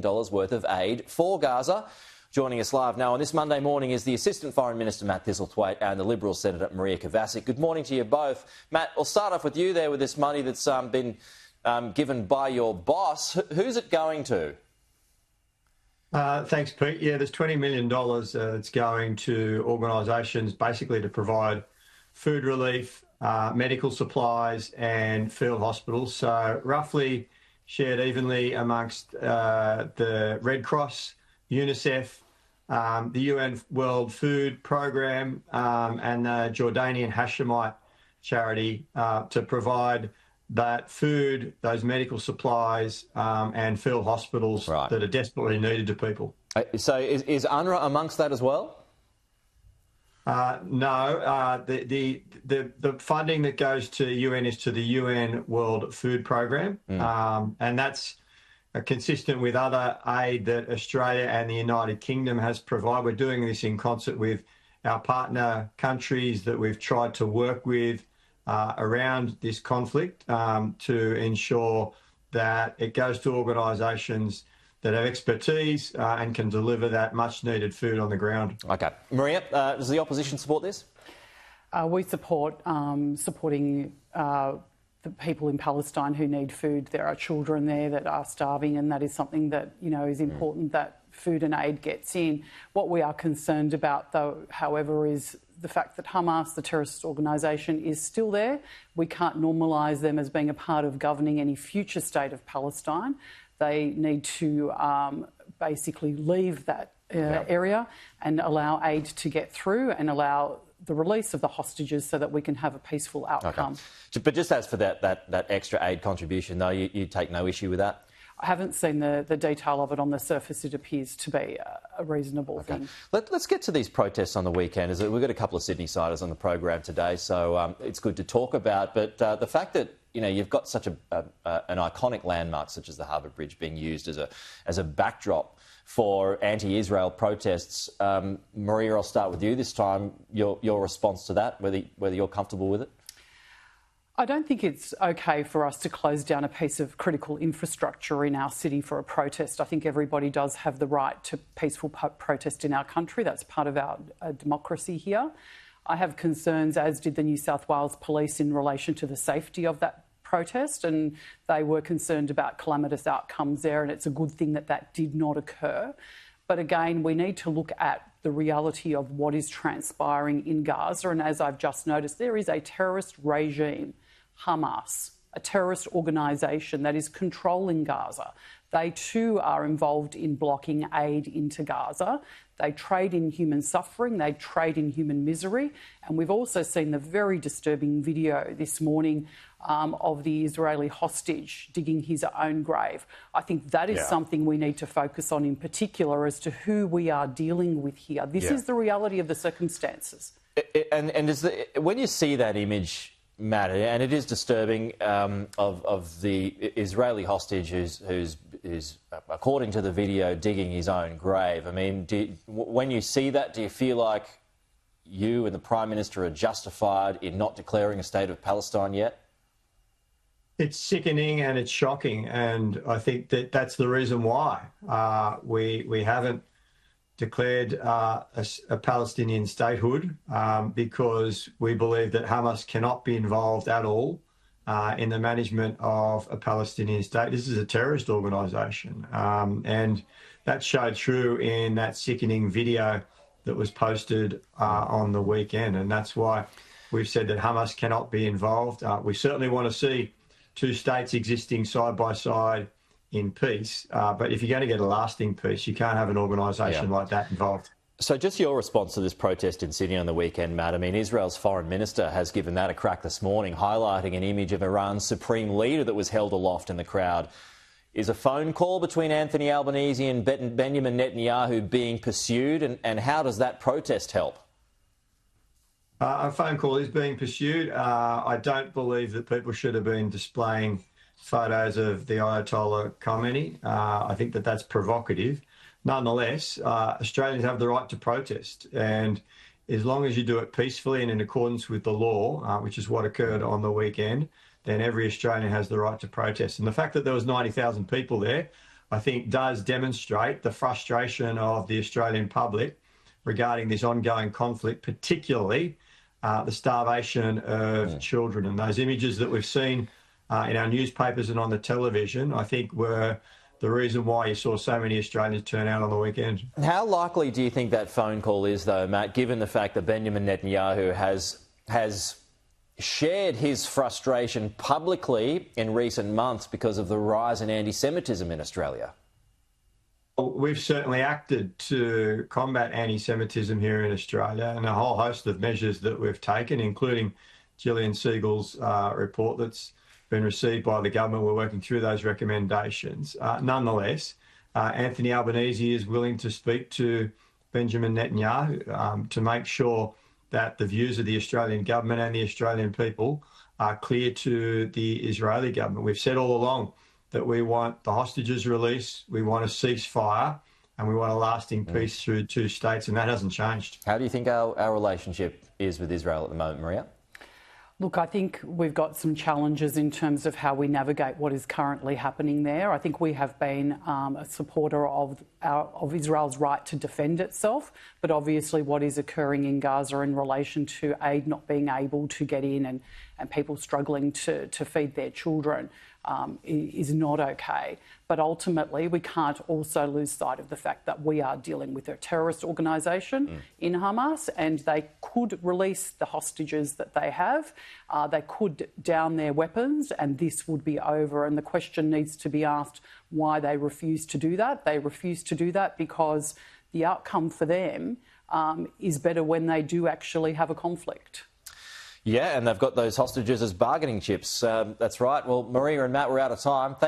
worth of aid for Gaza. Joining us live now on this Monday morning is the Assistant Foreign Minister, Matt Thistlethwaite, and the Liberal Senator, Maria Kovacic. Good morning to you both. Matt, we'll start off with you there with this money that's been given by your boss. Who's it going to? Thanks, Pete. Yeah, there's $20 million that's going to organisations basically to provide food relief, medical supplies and field hospitals. So roughly shared evenly amongst the Red Cross, UNICEF, the UN World Food Programme and the Jordanian Hashemite charity to provide that food, those medical supplies and field hospitals that are desperately needed to people. So is UNRWA amongst that as well? No. The funding that goes to UN is to the UN World Food Programme, and that's consistent with other aid that Australia and the United Kingdom has provided. We're doing this in concert with our partner countries that we've tried to work with around this conflict to ensure that it goes to organisations that have expertise and can deliver that much-needed food on the ground. OK. Maria, does the opposition support this? We support supporting the people in Palestine who need food. There are children there that are starving, and that is something that, you know, is important that food and aid gets in. What we are concerned about, though, however, is the fact that Hamas, the terrorist organisation, is still there. We can't normalise them as being a part of governing any future state of Palestine. They need to basically leave that area and allow aid to get through and allow the release of the hostages so that we can have a peaceful outcome. Okay. But just as for that extra aid contribution, though, you take no issue with that? I haven't seen the detail of it. On the surface. It appears to be a reasonable thing. Let's get to these protests on the weekend. We've got a couple of Sydney-siders on the program today, so it's good to talk about. But the fact that, you know, you've got such an iconic landmark such as the Harbour Bridge being used as a backdrop for anti-Israel protests. Maria, I'll start with you this time. Your response to that, whether you're comfortable with it? I don't think it's okay for us to close down a piece of critical infrastructure in our city for a protest. I think everybody does have the right to peaceful protest in our country. That's part of our democracy here. I have concerns, as did the New South Wales Police, in relation to the safety of that protest, and they were concerned about calamitous outcomes there, and it's a good thing that that did not occur. But again, we need to look at the reality of what is transpiring in Gaza, and as I've just noticed, there is a terrorist regime, Hamas, a terrorist organisation that is controlling Gaza. They too are involved in blocking aid into Gaza. They trade in human suffering, they trade in human misery. And we've also seen the very disturbing video this morning of the Israeli hostage digging his own grave. I think that is something we need to focus on in particular as to who we are dealing with here. This is the reality of the circumstances. And when you see that image, Matt, and it is disturbing, of the Israeli hostage who's according to the video, digging his own grave. I mean, when you see that, do you feel like you and the Prime Minister are justified in not declaring a state of Palestine yet? It's sickening and it's shocking, and I think that that's the reason why we haven't declared a Palestinian statehood, because we believe that Hamas cannot be involved at all in the management of a Palestinian state. This is a terrorist organisation, and that showed through in that sickening video that was posted on the weekend, and that's why we've said that Hamas cannot be involved. We certainly want to see two states existing side by side in peace, but if you're going to get a lasting peace, you can't have an organisation like that involved. So just your response to this protest in Sydney on the weekend, Matt. I mean, Israel's foreign minister has given that a crack this morning, highlighting an image of Iran's supreme leader that was held aloft in the crowd. Is a phone call between Anthony Albanese and Benjamin Netanyahu being pursued, and how does that protest help? A phone call is being pursued. I don't believe that people should have been displaying photos of the Ayatollah Khomeini. I think that that's provocative. Nonetheless, Australians have the right to protest, and as long as you do it peacefully and in accordance with the law, which is what occurred on the weekend, then every Australian has the right to protest. And the fact that there was 90,000 people there, I think does demonstrate the frustration of the Australian public regarding this ongoing conflict, particularly the starvation of children. And those images that we've seen in our newspapers and on the television, I think were the reason why you saw so many Australians turn out on the weekend. How likely do you think that phone call is, though, Matt, given the fact that Benjamin Netanyahu has shared his frustration publicly in recent months because of the rise in anti-Semitism in Australia? We've certainly acted to combat anti-Semitism here in Australia, and a whole host of measures that we've taken, including Gillian Siegel's report that's been received by the government. We're working through those recommendations. Nonetheless, Anthony Albanese is willing to speak to Benjamin Netanyahu to make sure that the views of the Australian government and the Australian people are clear to the Israeli government. We've said all along that we want the hostages released, we want a ceasefire, and we want a lasting peace through two states, and that hasn't changed. How do you think our relationship is with Israel at the moment, Maria? Look, I think we've got some challenges in terms of how we navigate what is currently happening there. I think we have been a supporter of Israel's right to defend itself, but obviously what is occurring in Gaza in relation to aid not being able to get in and people struggling to feed their children is not okay. But ultimately, we can't also lose sight of the fact that we are dealing with a terrorist organisation in Hamas, and they could release the hostages that they have. They could down their weapons, and this would be over. And the question needs to be asked why they refuse to do that. They refuse to do that because the outcome for them is better when they do actually have a conflict. Yeah, and they've got those hostages as bargaining chips. That's right. Well, Maria and Matt, we're out of time. Thank